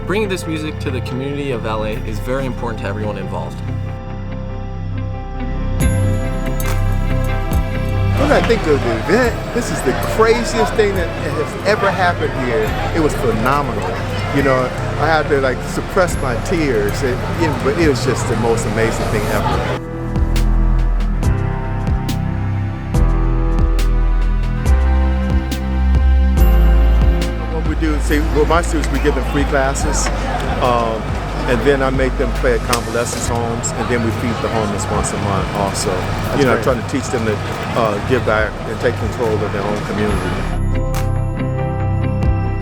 Bringing this music to the community of LA is very important to everyone involved. When I think of the event, this is the craziest thing that has ever happened here. It was phenomenal. You know, I had to like suppress my tears, but it was just the most amazing thing ever. What we do, see, well, my students, we give them free classes, and then I make them play at convalescence homes, and then we feed the homeless once a month also. You know, trying to teach them to give back and take control of their own community.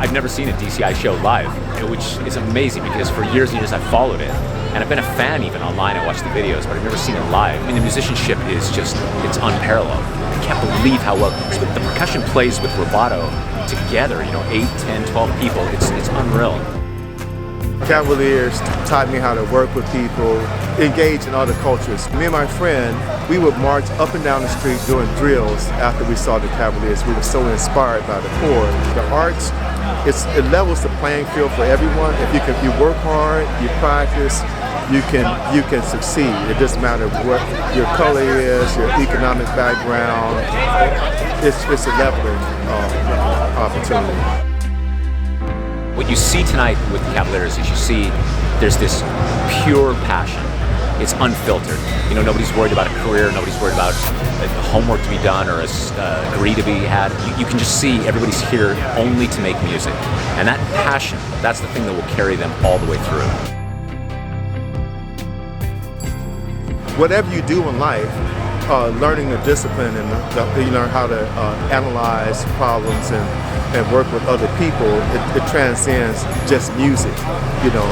I've never seen a DCI show live, which is amazing because for years and years I've followed it. And I've been a fan even online. I watch the videos, but I've never seen it live. I mean, the musicianship is just, it's unparalleled. I can't believe how well the percussion plays with rubato together, you know, 8, 10, 12 people. It's unreal. Cavaliers taught me how to work with people, engage in other cultures. Me and my friend, we would march up and down the street doing drills after we saw the Cavaliers. We were so inspired by the core. The arts, it levels the playing field for everyone. If you work hard, you practice, you can succeed. It doesn't matter what your color is, your economic background. It's a leveling opportunity. What you see tonight with the Cavaliers is you see there's this pure passion it's unfiltered. You know, nobody's worried about a career, nobody's worried about homework to be done or a degree to be had. You can just see everybody's here only to make music. And that passion, that's the thing that will carry them all the way through. Whatever you do in life, learning the discipline and you learn how to analyze problems and work with other people, it transcends just music. You know,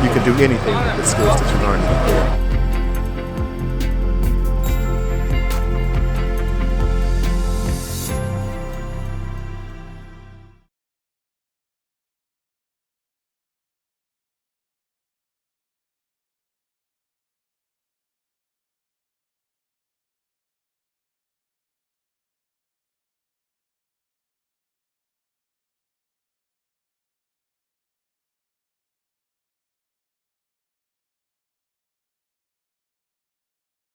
you can do anything with the skills that you learned before.